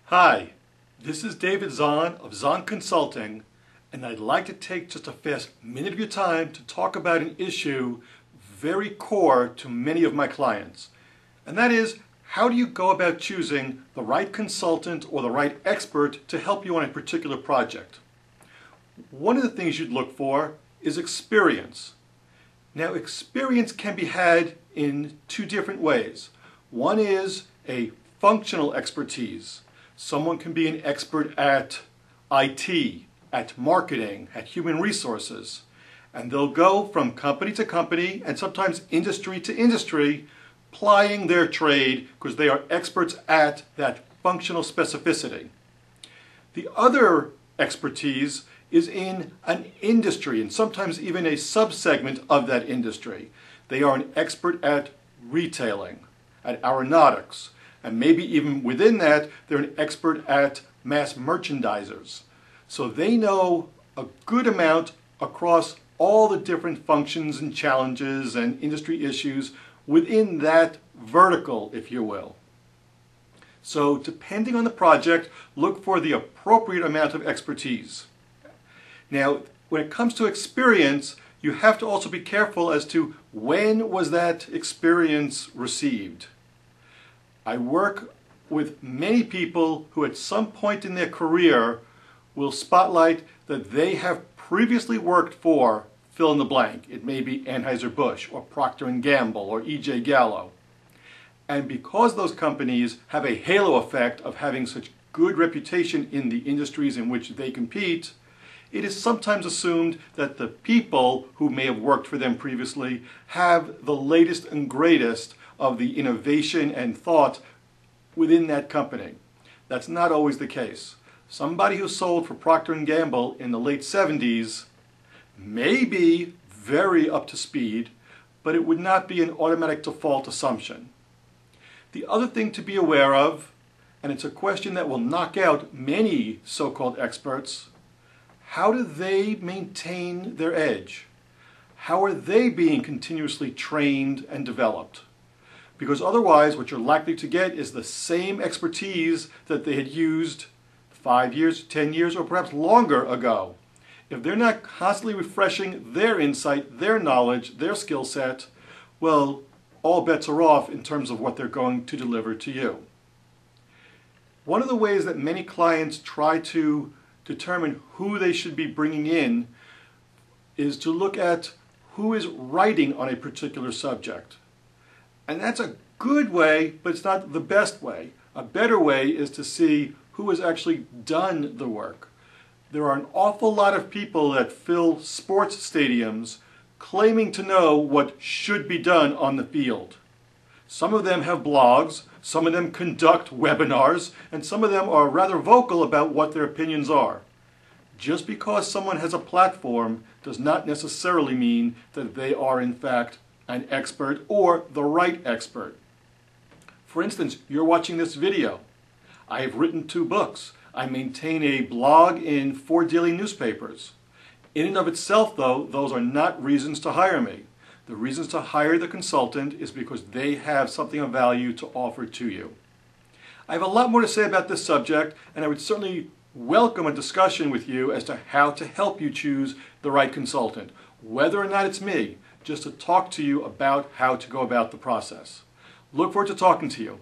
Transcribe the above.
Hi, this is David Zahn of ZAHN Consulting, and I'd like to take just a fast minute of your time to talk about an issue very core to many of my clients. And that is, how do you go about choosing the right consultant or the right expert to help you on a particular project? One of the things you'd look for is experience. Now, experience can be had in two different ways. One is a functional expertise. Someone can be an expert at IT, at marketing, at human resources, and they'll go from company to company and sometimes industry to industry, plying their trade because they are experts at that functional specificity. The other expertise is in an industry and sometimes even a subsegment of that industry. They are an expert at retailing, at aeronautics, and maybe even within that, they're an expert at mass merchandisers. So they know a good amount across all the different functions and challenges and industry issues within that vertical, if you will. So depending on the project, look for the appropriate amount of expertise. Now, when it comes to experience, you have to also be careful as to when was that experience received. I work with many people who at some point in their career will spotlight that they have previously worked for fill in the blank. It may be Anheuser-Busch or Procter & Gamble or E.J. Gallo. And because those companies have a halo effect of having such good reputation in the industries in which they compete, it is sometimes assumed that the people who may have worked for them previously have the latest and greatest of the innovation and thought within that company. That's not always the case. Somebody who sold for Procter & Gamble in the late 70s may be very up to speed, but it would not be an automatic default assumption. The other thing to be aware of, and it's a question that will knock out many so-called experts, how do they maintain their edge? How are they being continuously trained and developed? Because otherwise what you're likely to get is the same expertise that they had used 5 years, 10 years, or perhaps longer ago. If they're not constantly refreshing their insight, their knowledge, their skill set, well, all bets are off in terms of what they're going to deliver to you. One of the ways that many clients try to determine who they should be bringing in is to look at who is writing on a particular subject. And that's a good way, but it's not the best way. A better way is to see who has actually done the work. There are an awful lot of people that fill sports stadiums claiming to know what should be done on the field. Some of them have blogs, some of them conduct webinars, and some of them are rather vocal about what their opinions are. Just because someone has a platform does not necessarily mean that they are in fact an expert or the right expert. For instance, you're watching this video. I have written 2 books. I maintain a blog in 4 daily newspapers. In and of itself, though, those are not reasons to hire me. The reasons to hire the consultant is because they have something of value to offer to you. I have a lot more to say about this subject, and I would certainly welcome a discussion with you as to how to help you choose the right consultant, whether or not it's me, just to talk to you about how to go about the process. Look forward to talking to you.